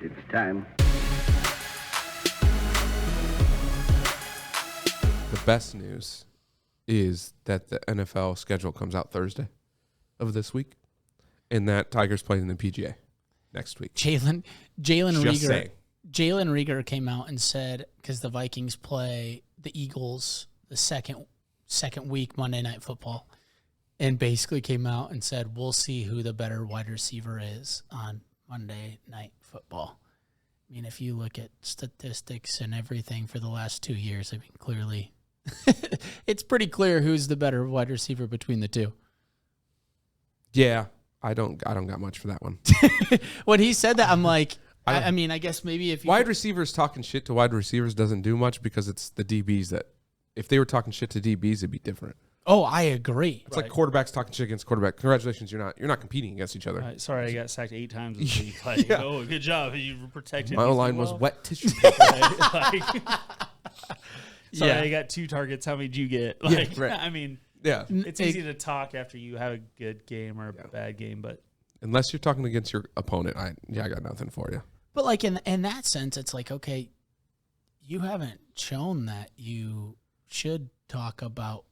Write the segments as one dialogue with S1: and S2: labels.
S1: It's time.
S2: The best news is that the NFL schedule comes out Thursday of this week, and that Tigers playing in the PGA next week.
S3: Jalen
S2: Just
S3: Rieger.
S2: saying.
S3: Jalen Rieger came out and said, because the Vikings play the Eagles the second week Monday Night Football, and basically came out and said, we'll see who the better wide receiver is on Monday Night Football. I mean, if you look at statistics and everything for the last 2 years, I mean, clearly it's pretty clear who's the better wide receiver between the two.
S2: Yeah, I don't got much for that one.
S3: When he said that, I'm like, I mean, I guess maybe if you
S2: Wide receivers talking shit to wide receivers doesn't do much because it's the DBs that, if they were talking shit to DBs, it'd be different.
S3: Oh, I agree.
S2: It's like quarterbacks talking shit against quarterback. Congratulations, you're not competing against each other.
S4: Sorry, I got sacked 8 times this week. Like,
S2: Yeah.
S4: oh, good job. You protected
S2: My
S4: me.
S2: line was
S4: well.
S2: wet tissue paper.
S4: Like, sorry,
S3: Yeah.
S4: I got 2 targets. How many did you get? Like,
S2: right.
S4: I mean,
S2: Yeah,
S4: it's easy to talk after you have a good game or a bad game, but
S2: unless you're talking against your opponent, I got nothing for you.
S3: But like in that sense, it's like, okay, you haven't shown that you should talk about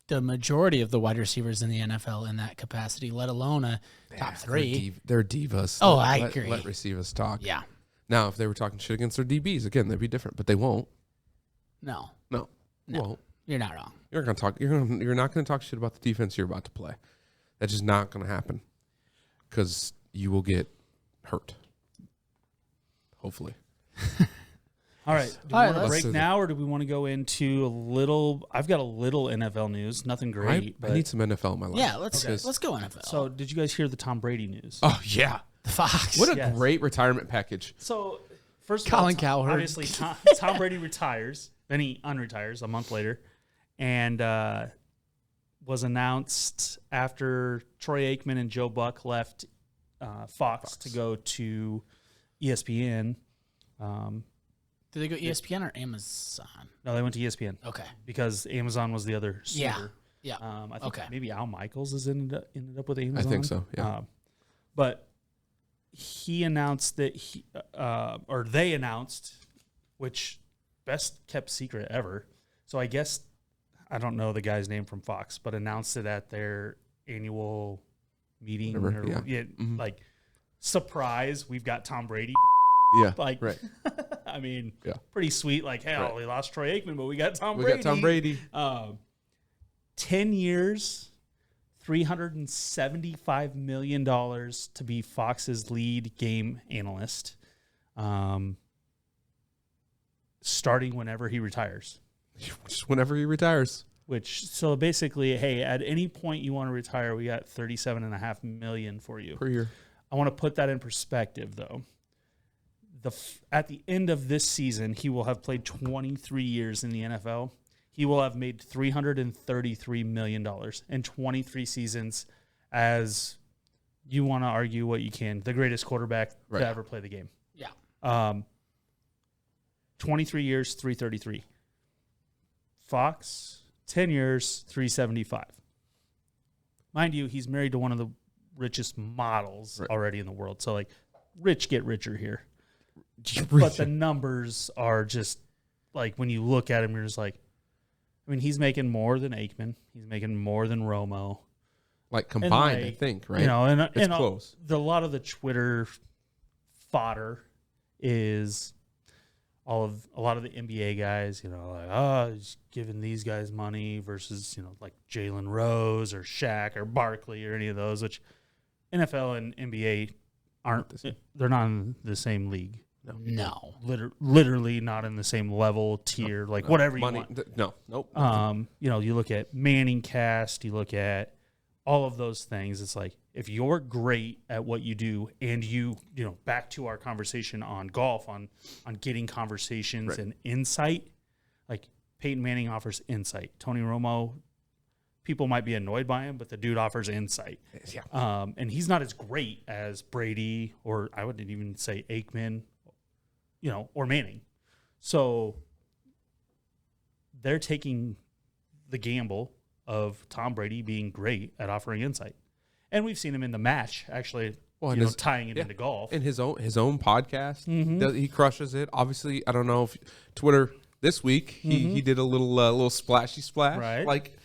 S3: the majority of the wide receivers in the NFL in that capacity, let alone a top 3.
S2: They're divas.
S3: Oh,
S2: Let-
S3: I
S2: let-
S3: agree.
S2: Let receivers talk.
S3: Yeah.
S2: Now, if they were talking shit against their DBs, again, they'd be different, but they won't.
S3: No,
S2: No. Won't.
S3: you're not wrong.
S2: You're not going to talk shit about the defense you're about to play. That's just not going to happen because you will get hurt. Hopefully.
S4: all right. Do
S3: All
S4: we
S3: right,
S4: want to
S3: let's
S4: break
S2: do that.
S4: now or do we want to go into a little? I've got a little NFL news. Nothing great.
S2: I
S4: but,
S2: need some NFL in my life.
S3: Yeah, let's
S2: Because-
S3: go NFL.
S4: so, did you guys hear the Tom Brady news?
S2: Oh, yeah.
S3: the Fox.
S2: What a
S4: Yes.
S2: great retirement package.
S4: So, first of
S3: Colin
S4: all,
S3: Cowherd.
S4: obviously, Tom Brady retires. Then he unretires a month later. And was announced after Troy Aikman and Joe Buck left Fox to go to ESPN.
S3: Did they go ESPN or Amazon?
S4: No, they went to ESPN
S3: Okay.
S4: because Amazon was the other
S3: Yeah.
S4: suitor.
S3: Yeah.
S4: I think
S3: Okay.
S4: maybe Al Michaels has ended up with Amazon.
S2: I think so, yeah.
S4: But he announced that or they announced, which best kept secret ever. So I guess, I don't know the guy's name from Fox, but announced it at their annual meeting.
S2: Whatever, yeah. Mhm.
S4: Like, surprise, we've got Tom Brady.
S2: Yeah.
S4: Like,
S2: right.
S4: I mean,
S2: Yeah.
S4: pretty sweet. Like, hell,
S2: Right.
S4: we lost Troy Aikman, but we got Tom
S2: We
S4: Brady.
S2: got Tom Brady.
S4: 10 years, $375 million to be Fox's lead game analyst, starting whenever he retires.
S2: Just whenever he retires.
S4: So basically, hey, at any point you want to retire, we got $37.5 million for you.
S2: Per year.
S4: I want to put that in perspective, though. At the end of this season, he will have played 23 years in the NFL. He will have made $333 million in 23 seasons, as you want to argue what you can, the greatest quarterback
S2: Right.
S4: to ever play the game.
S3: Yeah.
S4: 23 years, 333. Fox, 10 years, 375. Mind you, he's married to one of the richest models
S2: Right.
S4: already in the world. So, like, rich get richer here. But the numbers are just, like, when you look at him, you're just like, I mean, he's making more than Aikman. He's making more than Romo.
S2: Like combined, I
S4: like,
S2: think, right?
S4: You know, and
S2: It's close.
S4: A lot of the Twitter fodder is a lot of the NBA guys, you know, like, he's giving these guys money versus, you know, like Jalen Rose or Shaq or Barkley or any of those, which NFL and NBA they're not in the same league.
S3: No.
S4: Literally not in the same level, tier, like whatever you want.
S2: Nope.
S4: You know, you look at Manning cast, you look at all of those things. It's like, if you're great at what you do, and you know, back to our conversation on golf, on getting conversations
S2: Right.
S4: and insight, like Peyton Manning offers insight. Tony Romo, people might be annoyed by him, but the dude offers insight.
S2: Yeah.
S4: And he's not as great as Brady, or I wouldn't even say Aikman, you know, or Manning. So they're taking the gamble of Tom Brady being great at offering insight. And we've seen him in the match, actually,
S2: Well,
S4: you know, tying it into golf.
S2: in his own podcast.
S4: Mm-hmm.
S2: He crushes it. Obviously, I don't know if Twitter this week he did a little splashy splash.
S4: Right.
S2: Like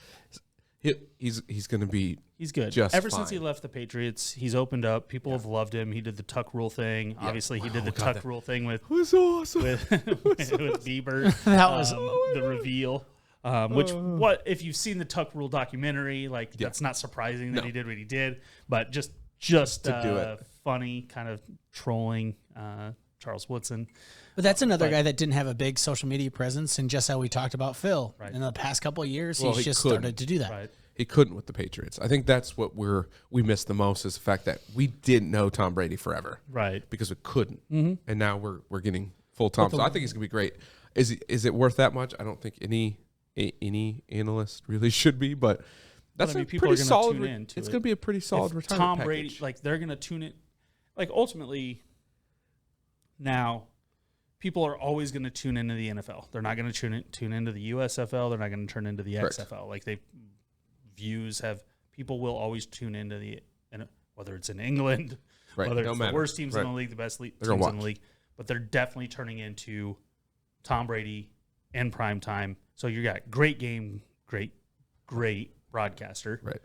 S2: he's going to be
S4: He's good.
S2: just
S4: Ever since he
S2: fine.
S4: left the Patriots, he's opened up. People have loved him. He did the tuck rule thing. Obviously, he did the tuck rule thing with
S2: It was awesome.
S4: with Bieber.
S3: That was
S4: the reveal. What if you've seen the Tuck Rule documentary? Like that's not surprising that he did what he did, but just
S2: to do it.
S4: funny kind of trolling Charles Woodson.
S3: But that's another guy that didn't have a big social media presence, and just how we talked about Phil in the past couple of years,
S2: Well,
S3: he's
S2: he
S3: just
S2: couldn't.
S3: started to do that.
S4: Right.
S2: He couldn't with the Patriots. I think that's what we missed the most is the fact that we didn't know Tom Brady forever.
S4: Right.
S2: Because we couldn't. And now we're getting full Tom. So I think he's going to be great. Is it worth that much? I don't think any analyst really should be, but that's
S4: I mean,
S2: a
S4: people
S2: pretty
S4: are gonna
S2: solid.
S4: tune in to
S2: It's
S4: it.
S2: going to be a pretty solid
S4: If
S2: retirement
S4: Tom
S2: package.
S4: Brady, like they're going to tune it. Like ultimately, now people are always going to tune into the NFL. They're not going to tune into the USFL. They're not going to turn into the
S2: Correct.
S4: XFL. Like people will always tune into whether it's in England,
S2: Right.
S4: whether
S2: No
S4: it's
S2: matter.
S4: the worst teams in
S2: Right.
S4: the league, the best teams
S2: gonna
S4: in the
S2: watch.
S4: league, but they're definitely turning into Tom Brady in prime time. So you got great game, great broadcaster.
S2: Right.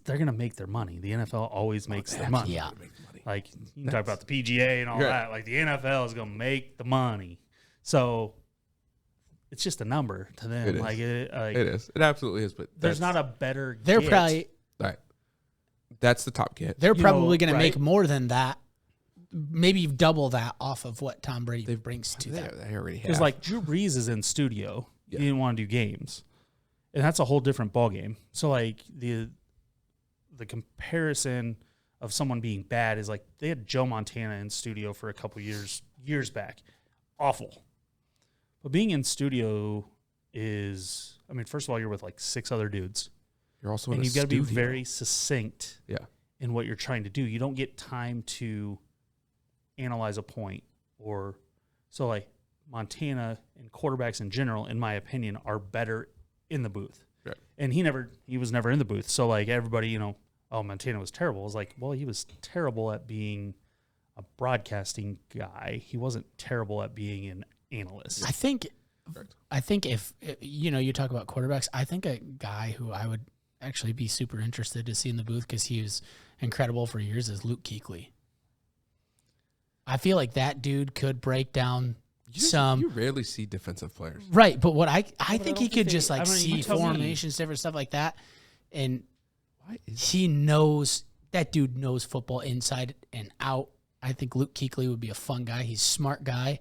S4: They're going to make their money. The NFL always makes their money.
S3: Yeah.
S4: Like you can talk about the PGA and all that. Like the NFL is going to make the money. So it's just a number to them.
S2: It is.
S4: It
S2: It is. It absolutely is. But
S4: there's
S2: that's-
S4: not a better.
S3: They're
S4: get.
S3: probably
S2: right. That's the top get.
S3: they're
S4: You
S3: probably
S4: know,
S3: going to make
S4: right?
S3: more than that, maybe double that off of what Tom Brady brings to them.
S2: They already have.
S4: Because like Drew Brees is in studio.
S2: Yeah.
S4: He didn't want to do games, and that's a whole different ball game. So like the comparison of someone being bad is like they had Joe Montana in studio for a couple years back, awful. But being in studio is, I mean, first of all, you're with like 6 other dudes,
S2: You're also
S4: and
S2: in a
S4: you've got to be
S2: studio.
S4: very succinct
S2: Yeah.
S4: in what you're trying to do. You don't get time to analyze a point or so like Montana and quarterbacks in general, in my opinion, are better in the booth.
S2: Right.
S4: And he was never in the booth. So like everybody, you know, oh, Montana was terrible. I was like, well, he was terrible at being a broadcasting guy. He wasn't terrible at being an analyst.
S3: I think
S2: Correct.
S3: if you talk about quarterbacks, I think a guy who I would actually be super interested to see in the booth because he was incredible for years is Luke Kuechly. I feel like that dude could break down
S2: You rarely see defensive players.
S3: right, but what I
S4: I
S3: think
S4: don't
S3: he could
S4: think
S3: just
S4: they-
S3: like
S4: I mean, you
S3: see
S4: tell me.
S3: formations, different stuff like that, and
S2: Why is
S3: he knows that dude knows football inside and out. I think Luke Kuechly would be a fun guy. He's a smart guy.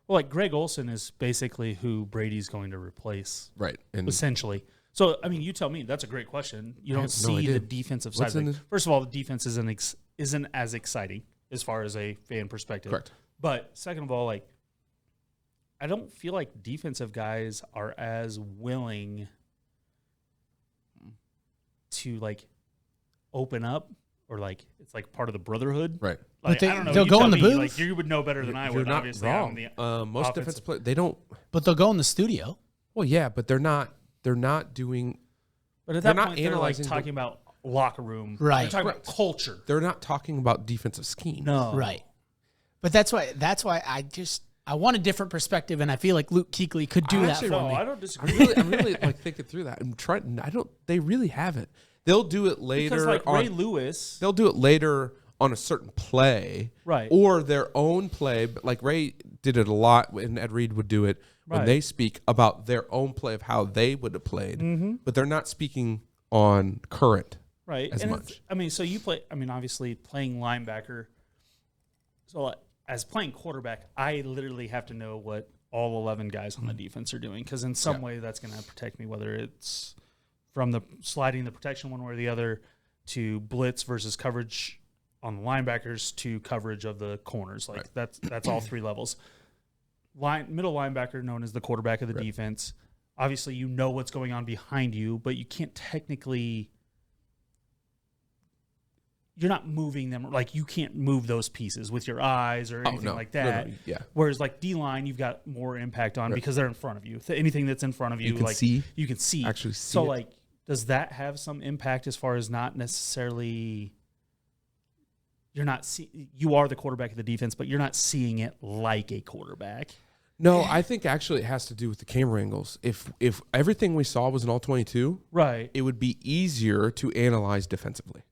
S4: Well, like Greg Olson is basically who Brady's going to replace,
S2: right? And
S4: essentially. So, I mean, you tell me. That's a great question. You don't
S2: have no
S4: see
S2: idea.
S4: the defensive
S2: What's
S4: side.
S2: in
S4: Like, first of all, the defense isn't as exciting as far as a fan perspective.
S2: correct.
S4: But second of all, like, I don't feel like defensive guys are as willing to like open up or like it's like part of the brotherhood.
S2: Right.
S4: Like,
S3: But
S4: I don't know.
S3: they'll
S4: you
S3: go
S4: tell
S3: in the
S4: me,
S3: booth?
S4: Like you would know better than I
S2: You're
S4: would.
S2: not
S4: Obviously,
S2: wrong.
S4: I'm the
S2: Most
S4: offensive-
S2: defensive players, they don't.
S3: But they'll go in the studio.
S2: Well, yeah, but they're not doing.
S4: But at
S2: They're
S4: that
S2: not
S4: point, they're like
S2: analyzing the-
S4: talking about locker room.
S3: Right.
S4: They're talking about culture.
S2: They're not talking about defensive scheme.
S4: No.
S3: Right. But that's why I want a different perspective, and I feel like Luke Kuechly could do
S2: I
S3: that
S2: actually-
S3: for
S4: No,
S3: me.
S4: I don't disagree.
S2: I'm really like thinking through that. I'm trying. They really haven't. They'll do it later.
S4: Because like
S2: on,
S4: Ray Lewis,
S2: they'll do it later on a certain play,
S4: Right.
S2: Or their own play. But like Ray did it a lot, and Ed Reed would do it when
S4: Right.
S2: they speak about their own play of how they would have played. But they're not speaking on current.
S4: right?
S2: as
S4: and
S2: much.
S4: I mean, so you play. I mean, obviously playing linebacker. So as playing quarterback, I literally have to know what all 11 guys on the defense are doing because in some way that's going to protect me, whether it's from the sliding the protection one way or the other to blitz versus coverage on the linebackers to coverage of the corners. Like that's all 3 levels. Middle linebacker known as the quarterback of the defense. Obviously, you know what's going on behind you, but you can't technically. You're not moving them. Like you can't move those pieces with your eyes or anything like that.
S2: Yeah.
S4: Whereas like D-line, you've got more impact on because they're in front of you. Anything that's in front of you,
S2: You can
S4: like
S2: see.
S4: you can see.
S2: Actually see
S4: So
S2: it.
S4: like does that have some impact as far as not necessarily you are the quarterback of the defense, but you're not seeing it like a quarterback?
S2: No, I think actually it has to do with the camera angles. If everything we saw was an all 22,
S4: Right.
S2: it would be easier to analyze defensively,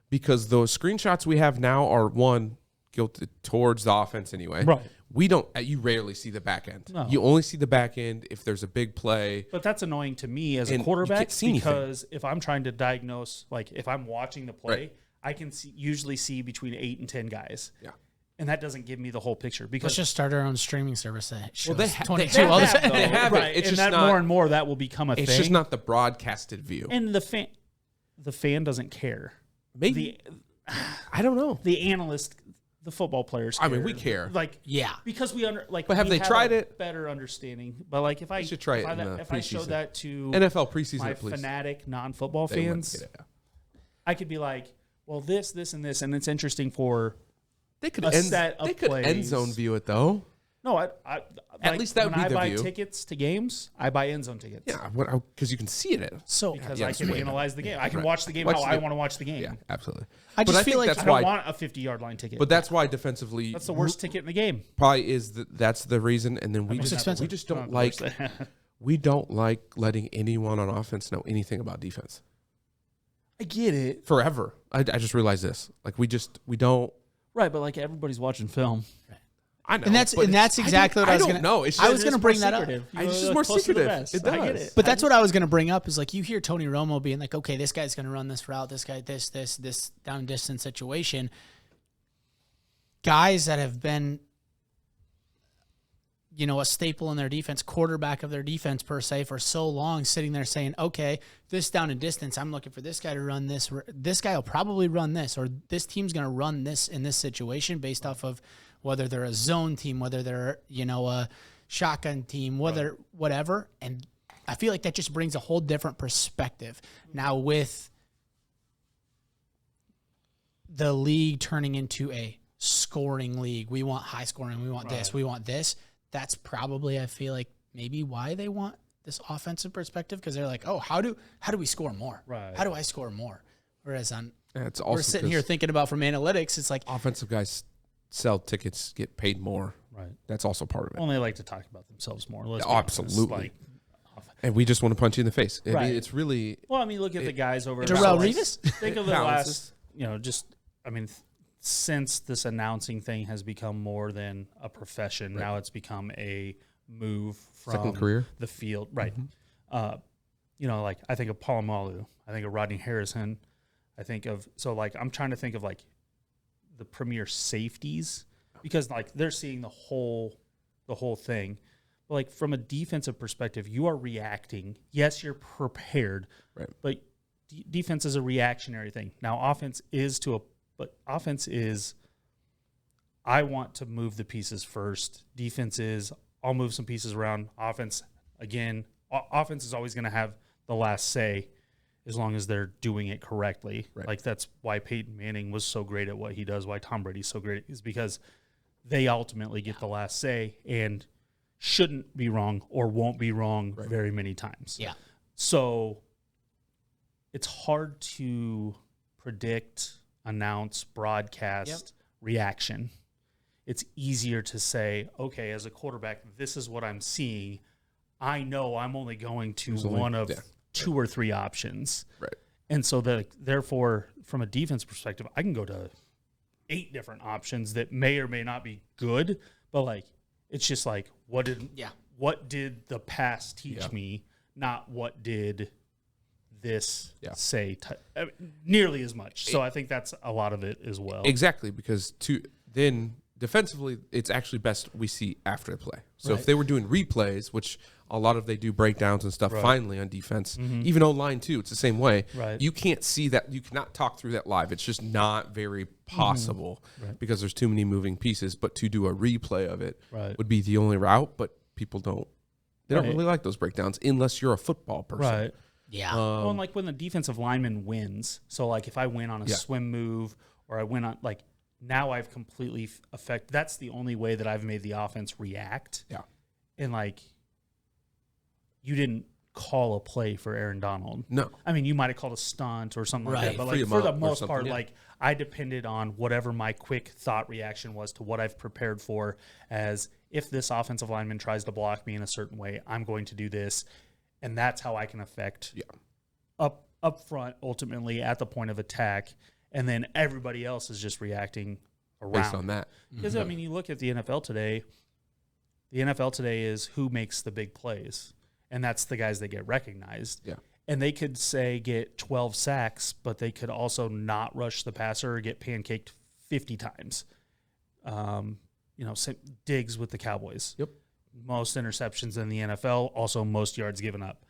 S2: because those screenshots we have now are one guilty towards the offense anyway.
S4: Right.
S2: We don't. You rarely see the back end.
S4: No.
S2: You only see the back end if there's a big play.
S4: But that's annoying to me as a
S2: And you
S4: quarterback
S2: can't see anything.
S4: because if I'm trying to diagnose, like if I'm watching the play,
S2: Right.
S4: I can usually see between 8 and 10 guys.
S2: Yeah.
S4: And that doesn't give me the whole picture because
S3: Let's just start our own streaming service that shows
S2: they ha-
S3: 22
S2: they
S3: all the
S2: have
S3: time.
S2: though. They have it.
S4: right.
S2: It's
S4: and
S2: just
S4: that
S2: not-
S4: more and more that will become a
S2: It's
S4: thing.
S2: just not the broadcasted view.
S4: And the fan doesn't care.
S2: Maybe I don't know.
S4: The analyst, the football players care.
S2: I mean, we care.
S4: Like
S3: Yeah.
S4: because we
S2: But have
S4: we
S2: they tried
S4: a
S2: it?
S4: better understanding. But like if I
S2: should try
S4: if
S2: it
S4: I,
S2: in the
S4: if I showed
S2: preseason.
S4: that to
S2: NFL preseason,
S4: my
S2: please.
S4: fanatic non-football
S2: They wouldn't
S4: fans,
S2: get it, yeah.
S4: I could be like, well, this, and this, and it's interesting for.
S2: They could
S4: A set of
S2: they could end
S4: plays.
S2: zone view it though.
S4: No, at
S2: least that would
S4: when
S2: be
S4: I
S2: the
S4: buy
S2: view.
S4: tickets to games, I buy end zone tickets.
S2: Yeah, because you can see it.
S3: So
S4: Because
S2: Yeah,
S4: I
S2: it's
S4: can
S2: way
S4: analyze the game. I can
S2: Right.
S4: watch the game
S2: Watch
S4: how
S2: the
S4: I
S2: game.
S4: want to watch the game.
S2: Yeah, absolutely.
S3: I just
S2: but
S3: feel
S2: think
S3: like
S2: that's
S4: I don't
S2: why.
S4: want a 50-yard line ticket.
S2: But that's why defensively,
S4: that's the worst ticket in the game.
S2: probably is that's the reason. And then we
S3: Most
S2: just
S3: expensive.
S2: we just don't
S4: Not
S2: like
S4: the worst.
S2: we don't like letting anyone on offense know anything about defense
S4: I get it.
S2: forever. I just realized this. Like we don't.
S4: Right, but like everybody's watching film.
S2: I know,
S3: And that's
S2: but
S3: exactly what I was
S2: don't
S3: gonna.
S2: know. It's
S3: I
S2: just,
S3: was gonna bring that up.
S2: It's just more
S4: Close to the
S2: secretive.
S4: vest.
S2: It
S4: I get
S2: does.
S4: it.
S3: But that's what I was going to bring up is like you hear Tony Romo being like, okay, this guy's going to run this route, this guy, this down distance situation. Guys that have been, a staple in their defense, quarterback of their defense per se, for so long, sitting there saying, okay, this down and distance, I'm looking for this guy to run this. This guy will probably run this, or this team's going to run this in this situation based off of whether they're a zone team, whether they're, a shotgun team, whatever. And I feel like that just brings a whole different perspective. Now with the league turning into a scoring league, we want high scoring, we want this, we want this. That's probably, I feel like, maybe why they want this offensive perspective, because they're like, oh, how do we score more?
S4: Right.
S3: How do I score more? Whereas
S2: It's
S3: we're
S2: also
S3: sitting here thinking about from analytics, it's like,
S2: offensive guys sell tickets, get paid more.
S4: Right.
S2: That's also part of it.
S4: Well, they like to talk about themselves more. Let's be
S2: Absolutely.
S4: honest.
S2: And we just want to punch you in the face. I
S4: Right.
S2: mean, it's really
S4: Well, I mean, look at the guys over
S3: Darrell
S4: like,
S3: Revis?
S4: Think of the
S2: Balances.
S4: last, since this announcing thing has become more than a profession, now it's become a move from
S2: Second career.
S4: the field. Right. Like I think of Palomalu. I think of Rodney Harrison. I think of, I'm trying to think of like the premier safeties because like they're seeing the whole thing. But like from a defensive perspective, you are reacting. Yes, you're prepared,
S2: Right.
S4: but defense is a reactionary thing. Now offense is I want to move the pieces first. Defense is I'll move some pieces around. Offense, again, offense is always going to have the last say as long as they're doing it correctly.
S2: Right.
S4: Like that's why Peyton Manning was so great at what he does, why Tom Brady's so great, is because they ultimately get the last say and shouldn't be wrong or won't be wrong very many times.
S3: yeah.
S4: So it's hard to predict, announce, broadcast reaction. It's easier to say, okay, as a quarterback, this is what I'm seeing. I know I'm only going to one of two or three options.
S2: Right.
S4: And so therefore, from a defense perspective, I can go to 8 different options that may or may not be good, but like it's just like what did the past teach me, not what did this say nearly as much. So I think that's a lot of it as well.
S2: Exactly, because then defensively, it's actually best we see after the play. So if they were doing replays, which a lot of they do breakdowns and stuff finally on defense, even O-line too, it's the same way.
S4: Right.
S2: You can't see that. You cannot talk through that live. It's just not very possible because there's too many moving pieces. But to do a replay of it would be the only route, but people don't. They don't really like those breakdowns unless you're a football person.
S4: Right.
S3: Yeah.
S4: Well, and like when the defensive lineman wins, so like if I win on a swim move or I win on like now I've completely that's the only way that I've made the offense react.
S2: Yeah.
S4: And like you didn't call a play for Aaron Donald.
S2: No.
S4: I mean, you might have called a stunt or something like
S3: Right.
S4: that, but
S2: Free
S4: like
S2: him
S4: for the
S2: up or
S4: most
S2: something,
S4: part,
S2: yeah.
S4: like I depended on whatever my quick thought reaction was to what I've prepared for. As if this offensive lineman tries to block me in a certain way, I'm going to do this, and that's how I can affect up front, ultimately at the point of attack, and then everybody else is just reacting around
S2: Based on that.
S4: Because I mean, you look at the NFL today. The NFL today is who makes the big plays, and that's the guys that get recognized.
S2: Yeah.
S4: And they could say get 12 sacks, but they could also not rush the passer or get pancaked 50 times. Diggs with the Cowboys.
S2: Yep.
S4: Most interceptions in the NFL, also most yards given up.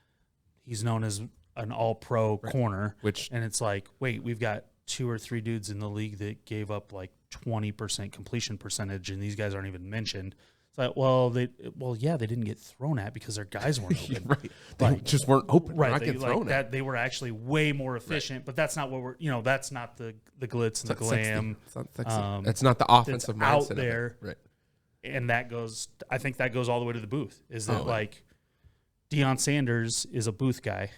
S4: He's known as an all-pro corner, and it's like, wait, we've got 2 or 3 dudes in the league that gave up like 20% completion percentage, and these guys aren't even mentioned. It's like, they didn't get thrown at because their guys weren't open.
S2: Right. They just weren't open.
S4: Right.
S2: Not getting thrown at.
S4: They were actually way more efficient, but that's not what that's not the glitz and the glam.
S2: It's not sexy. That's not the offensive mindset
S4: out
S2: of it.
S4: there.
S2: Right.
S4: And I think that goes all the way to the booth. Is that like Deion Sanders is a booth guy.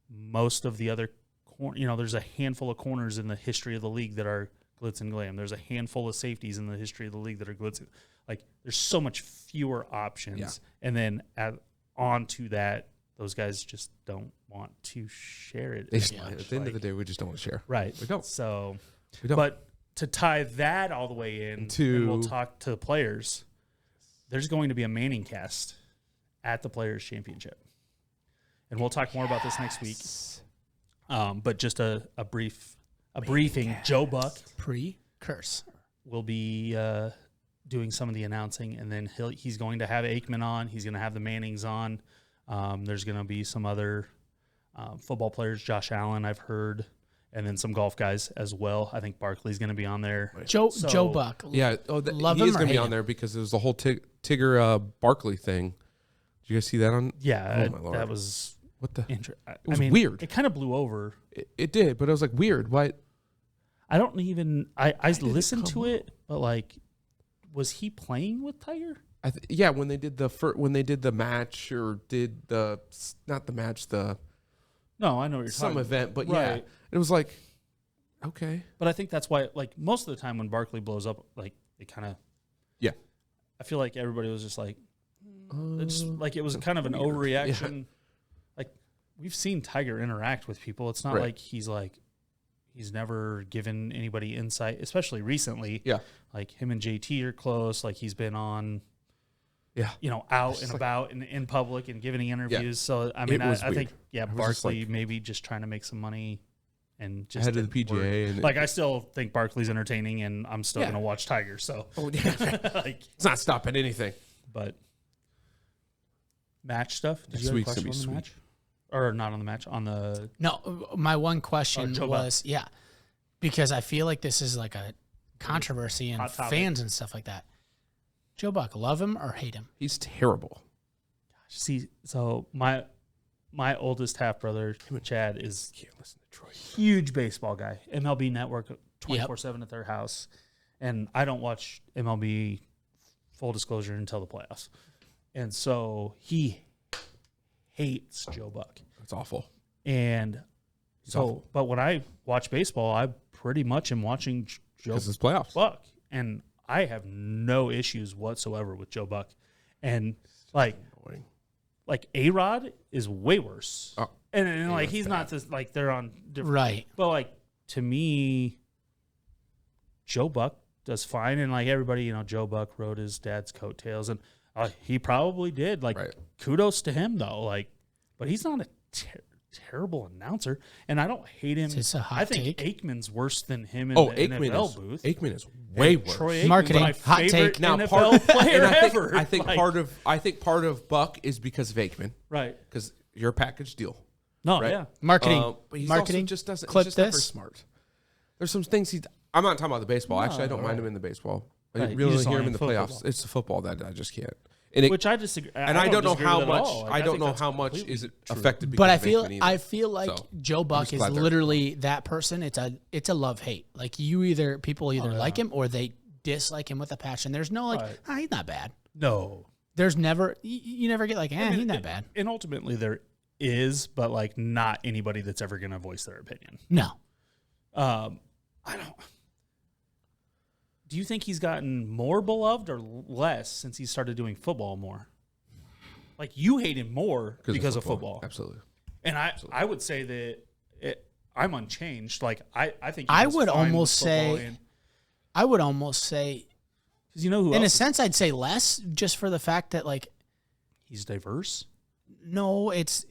S4: Most of the other, there's a handful of corners in the history of the league that are glitz and glam. There's a handful of safeties in the history of the league that are glitz. Like there's so much fewer options. Yeah. And then on to that, those guys just don't want to share it.
S2: At the end of the day, we just don't want to share.
S4: Right.
S2: We don't.
S4: So,
S2: we don't.
S4: But to tie that all the way in, and we'll talk to the players. There's going to be a Manning cast at the Players Championship. And we'll talk more about this next week. But just a briefing. Joe Buck
S3: Precursor
S4: will be doing some of the announcing, and then he's going to have Aikman on. He's going to have the Mannings on. There's going to be some other football players, Josh Allen, I've heard, and then some golf guys as well. I think Barkley's going to be on there.
S3: Joe Buck.
S2: Yeah.
S3: Love
S2: he
S3: him
S2: is
S3: or
S2: going to be
S3: hate
S2: on
S3: him?
S2: there because there was the whole Tigger Barkley thing. Did you guys see that on?
S4: Yeah,
S2: Oh, my Lord.
S4: that was
S2: What the?
S4: it
S2: was weird.
S4: It kind of blew over.
S2: It did, but I was like, weird. Why?
S4: I don't even. I
S2: did it
S4: listened
S2: come
S4: to it, but like, was he playing with Tiger?
S2: Yeah, when they did the match or did the not the match, the
S4: No, I know what you're
S2: some
S4: talking
S2: event, but
S4: Right.
S2: yeah, it was like, okay,
S4: But I think that's why, like, most of the time when Barkley blows up, like, it kind of.
S2: Yeah.
S4: I feel like everybody was just like, it was kind of an
S2: weird.
S4: overreaction. Like, we've seen Tiger interact with people. It's not
S2: Right.
S4: like he's never given anybody insight, especially recently.
S2: Yeah.
S4: Like, him and JT are close. Like, he's been on.
S2: Yeah.
S4: Out and about and in public and giving interviews.
S2: Yeah.
S4: So, I mean, I think,
S2: was just
S4: Barkley
S2: like-
S4: maybe just trying to make some money and just
S2: ahead of the
S4: didn't work.
S2: PGA, and
S4: Like, I still think Barkley's entertaining, and I'm still
S2: Yeah.
S4: going to watch Tiger. So,
S2: it's not stopping anything.
S4: but match stuff. Did
S2: Next
S4: you have a
S2: week's gonna
S4: question
S2: be
S4: on the match? Or not on the match, on the
S3: No, my one question
S4: Joe
S3: was, because I feel like this is like a controversy and
S4: Hot topic.
S3: fans and stuff like that. Joe Buck, love him or hate him?
S2: He's terrible.
S4: see. So my oldest half brother Chad is
S2: Can't listen to Troy.
S4: huge baseball guy. MLB Network 24/7 at their house, and I don't watch MLB. Full disclosure until the playoffs, and so he hates Joe Buck.
S2: That's awful.
S4: And so,
S2: awful.
S4: but when I watch baseball, I pretty much am watching Joe
S2: Because it's playoffs.
S4: Buck, and I have no issues whatsoever with Joe Buck. And like A-Rod is way worse.
S2: Oh,
S4: and like he's not this, like they're on different,
S3: Right.
S4: but like to me, Joe Buck does fine, and like everybody, Joe Buck rode his dad's coattails, and he probably did. Like,
S2: Right.
S4: kudos to him though. Like, but he's not a terrible announcer, and I don't hate him.
S3: It's a hot
S4: I think
S3: take.
S4: Aikman's worse than him in the NFL booth.
S2: Aikman is way
S4: And
S2: worse.
S4: Troy Aikman's
S3: Marketing,
S4: my
S3: hot
S4: favorite
S3: take.
S2: Now,
S4: NFL player
S2: and
S4: ever.
S2: I think
S4: Like,
S2: part of Buck is because of Aikman,
S4: right.
S2: because you're a package deal.
S4: No,
S2: Right.
S4: yeah.
S3: Marketing.
S2: But he's
S3: Marketing.
S2: also just doesn't.
S3: Clip
S2: He's just not very
S3: this.
S2: smart. There's some things I'm not talking about the baseball. Actually, I don't mind
S4: right.
S2: him in the baseball. I
S4: Right. You
S2: really
S4: just
S2: hear
S4: don't
S2: him in the
S4: like
S2: playoffs.
S4: football.
S2: It's the football that I just can't. And it,
S4: Which I disagree.
S2: and I don't know
S4: disagree
S2: how
S4: with that at
S2: much.
S4: all. Like,
S2: I don't
S4: think
S2: know
S4: that's
S2: how much
S4: completely
S2: is it
S4: true.
S2: affected. Because
S3: But
S2: of Aikman either.
S3: I feel like
S2: So,
S3: Joe Buck
S2: just
S3: is
S2: glad they're-
S3: literally that person. It's a love hate. Like people either like him or they dislike him with a passion. There's no like,
S4: Right.
S3: he's not bad.
S4: No.
S3: There's never you never get like, he's not bad.
S4: And ultimately, is, but like not anybody that's ever going to voice their opinion.
S3: No.
S4: I don't. Do you think he's gotten more beloved or less since he started doing football more? Like, you hate him more because of football.
S2: Absolutely.
S4: And I would say that I'm unchanged. Like, I think
S3: I would almost say,
S4: because you know who
S3: in
S4: else?
S3: a sense, I'd say less, just for the fact that, like,
S4: He's diverse.
S3: no, it's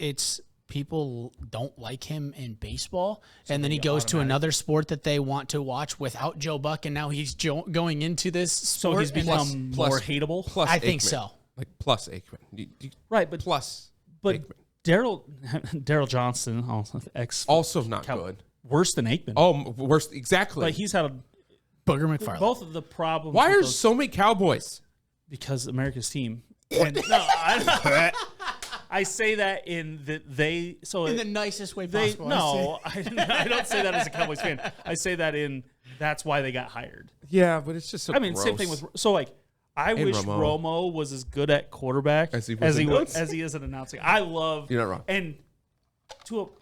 S3: people don't like him in baseball, and then he goes to another sport that they want to watch without Joe Buck, and now he's going into this sport.
S4: So he's become
S2: plus-
S4: more hateable.
S2: Plus
S3: I think
S2: Aikman.
S3: so.
S2: Like plus Aikman.
S4: Right, but
S2: Plus
S4: but
S2: Aikman.
S4: Daryl Johnston, ex
S2: Also not good.
S4: worse than Aikman.
S2: Oh, worse. Exactly.
S4: Like, he's had
S3: Booger McFarland.
S4: both of the problems.
S2: Why
S4: with
S2: are
S4: those-
S2: so many Cowboys?
S4: because America's team. And, I say that in that they so
S3: in the nicest way
S4: they
S3: possible.
S4: no I don't say that as a Cowboys fan. I say that in that's why they got hired.
S2: Yeah, but it's just so
S4: I mean, same thing with so like I
S2: And
S4: wish
S2: Romo.
S4: Romo was as good at quarterback
S2: As he was
S4: as he is at announcing. I love
S2: You're not wrong.
S4: and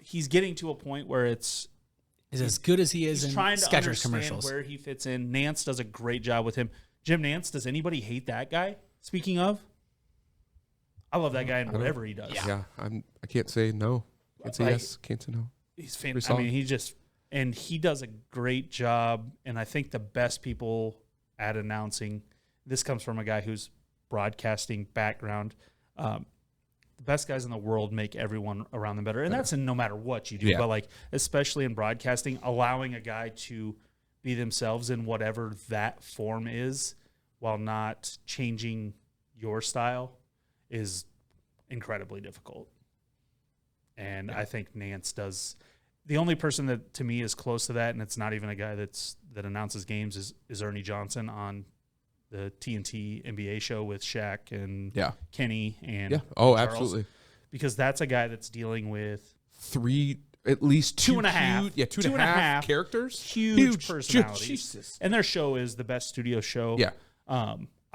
S4: he's getting to a point where it's
S3: is as good as he is
S4: he's
S3: in
S4: trying to
S3: Skechers
S4: understand
S3: commercials.
S4: where he fits in. Nance does a great job with him. Jim Nance, does anybody hate that guy? Speaking of, I love that guy in whatever he does.
S2: Yeah, I can't say no. Can't say
S4: Like-
S2: yes. Can't say no.
S4: He's fantastic. I mean, he does a great job. And I think the best people at announcing, this comes from a guy who's broadcasting background. The best guys in the world make everyone around them better. And that's in no matter what you do.
S2: Yeah.
S4: But like, especially in broadcasting, allowing a guy to be themselves in whatever that form is while not changing your style is incredibly difficult. And I think Nance does. The only person that to me is close to that, and it's not even a guy that announces games, is Ernie Johnson on the TNT NBA show with Shaq and Kenny and
S2: Yeah. Oh,
S4: Charles.
S2: absolutely.
S4: Because that's a guy that's dealing with
S2: At least
S4: two and a half.
S2: Yeah, two and a half characters.
S4: huge personalities.
S2: Jesus.
S4: And their show is the best studio show.
S2: Yeah.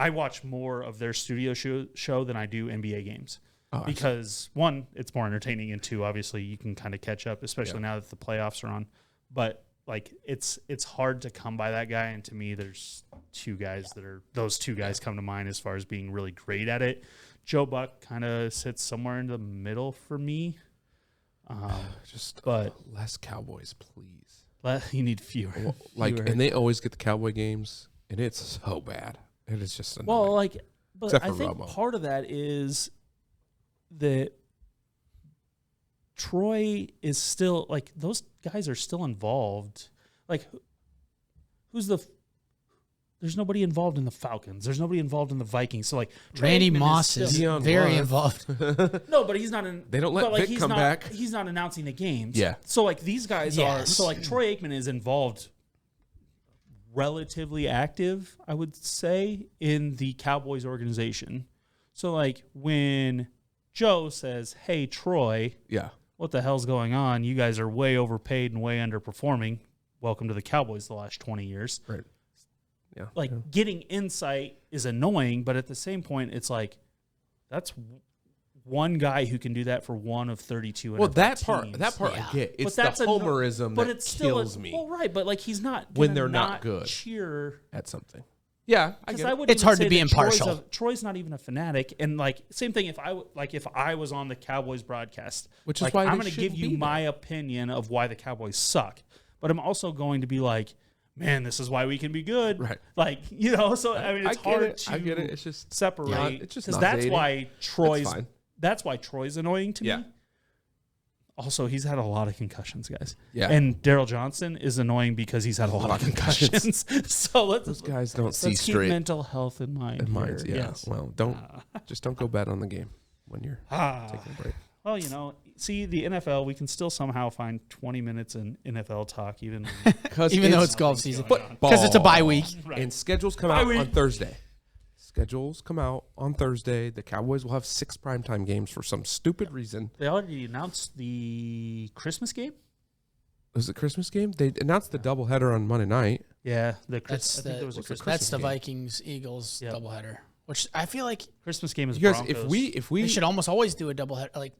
S4: I watch more of their studio show than I do NBA games.
S2: Oh,
S4: Because one, it's more entertaining, and two, obviously you can kind of catch up, especially now that the playoffs are on. But like it's hard to come by that guy, and to me, there's those two guys come to mind as far as being really great at it. Joe Buck kind of sits somewhere in the middle for me. But
S2: less Cowboys, please.
S4: you need fewer.
S2: Like, and they always get the Cowboy games, and it's so bad. It is just annoying.
S4: Well, like, but
S2: Except
S4: I
S2: for
S4: think
S2: Romo.
S4: part of that is that Troy is still like those guys are still involved. Like, there's nobody involved in the Falcons. There's nobody involved in the Vikings. So like
S3: Randy
S4: Aikman
S3: Moss is
S2: Dion
S3: very
S2: Love.
S3: involved.
S4: no, but he's not in.
S2: They don't let
S4: but, like,
S2: Vic
S4: he's
S2: come
S4: not,
S2: back.
S4: He's not announcing the games.
S2: Yeah.
S4: So like these guys are.
S3: Yes.
S4: So like Troy Aikman is involved, relatively active, I would say, in the Cowboys organization. So like when Joe says, "Hey Troy,
S2: Yeah.
S4: what the hell's going on? You guys are way overpaid and way underperforming. Welcome to the Cowboys the last 20 years."
S2: Right. Yeah.
S4: Like getting insight is annoying, but at the same point, it's like that's one guy who can do that for one of 32.
S2: Well,
S4: NFL
S2: that part
S4: teams.
S3: Yeah.
S2: I get. It's
S4: But that's
S2: the homerism
S4: but
S2: that
S4: it's still
S2: kills me
S4: Well, right, but like he's not
S2: when
S4: gonna
S2: they're not good
S4: Cheer.
S2: at something. Yeah, I
S4: Because
S2: get
S4: I
S2: it.
S4: wouldn't
S3: It's
S4: even
S3: hard to
S4: say
S3: be
S4: that
S3: impartial.
S4: Troy's not even a fanatic, and like same thing. If I was on the Cowboys broadcast,
S2: Which is
S4: like,
S2: why
S4: I'm
S2: they
S4: going to give
S2: shouldn't
S4: you
S2: be
S4: my opinion of why the Cowboys suck, but I'm also going to be like, man, this is why we can be good,
S2: Right.
S4: Like So I mean, it's
S2: I get
S4: hard
S2: it.
S4: to
S2: I get it. It's just
S4: separate.
S2: not- it's just
S4: because
S2: not
S4: that's
S2: dating.
S4: why
S2: fine.
S4: That's why Troy's annoying to
S2: Yeah.
S4: me. Also, he's had a lot of concussions, guys.
S2: Yeah.
S4: And Daryl Johnson is annoying because he's had a lot of concussions. So
S2: those guys don't see
S4: let's keep
S2: straight.
S4: mental health in mind.
S2: in minds.
S4: here.
S2: Yeah.
S4: Yes.
S2: Well, don't just don't go bet on the game when you're taking a break.
S4: Well, see the NFL. We can still somehow find 20 minutes in NFL talk, even
S3: Even though it's golf season.
S2: football.
S3: Because it's a bye week.
S4: Right.
S2: And schedules come
S4: Bye
S2: out
S4: week.
S2: on Thursday. Schedules come out on Thursday. The Cowboys will have 6 primetime games for some stupid reason.
S4: They already announced the Christmas game.
S2: Was it Christmas game? They announced the doubleheader on Monday night.
S4: Yeah,
S3: That's
S4: I think there was a
S2: what's the
S4: Christmas.
S3: That's the
S2: game.
S3: Vikings Eagles
S4: Yep.
S3: doubleheader, which I feel like
S4: Christmas game is
S2: You guys,
S4: Broncos.
S2: if we
S3: they should almost always do a doubleheader. Like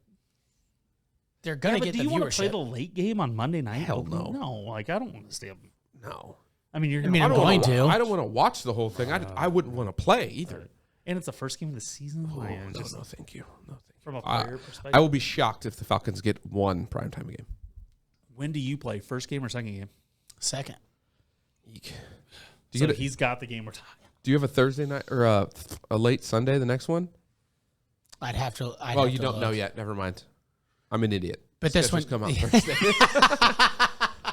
S3: They're gonna get
S4: do
S3: the
S4: you want to play
S3: viewership.
S4: the late game on Monday night?
S2: Hell no.
S4: No, like I don't want to stay up.
S2: No.
S4: I mean, you're. Gonna
S3: mean, I'm
S2: I don't
S3: going
S2: wanna-
S3: to.
S2: I don't want to watch the whole thing. I wouldn't want to play either.
S4: And it's the first game of the season.
S2: Oh,
S4: Man,
S2: no,
S4: just
S2: no, thank you. No, thank you.
S4: from a
S2: I-
S4: player perspective.
S2: I will be shocked if the Falcons get one primetime game.
S4: When do you play? First game or second game?
S3: Second.
S2: Eek.
S4: So he's got the game we're talking.
S2: Do you have a Thursday night or a late Sunday, the next one?
S3: I'd have to.
S2: Well, you don't know yet. Never mind. I'm an idiot.
S3: But this
S2: Schedules
S3: one-
S2: come out Thursday.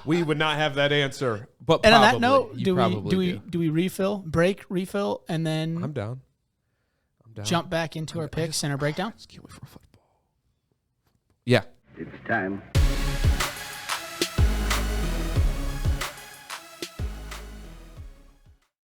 S2: We would not have that answer. But
S3: And on
S2: probably,
S3: that note,
S2: you
S3: do
S2: probably
S3: we refill, break, refill, and then
S2: I'm down.
S3: jump back into our picks and our breakdown?
S2: Just can't wait for football. Yeah.
S1: It's time.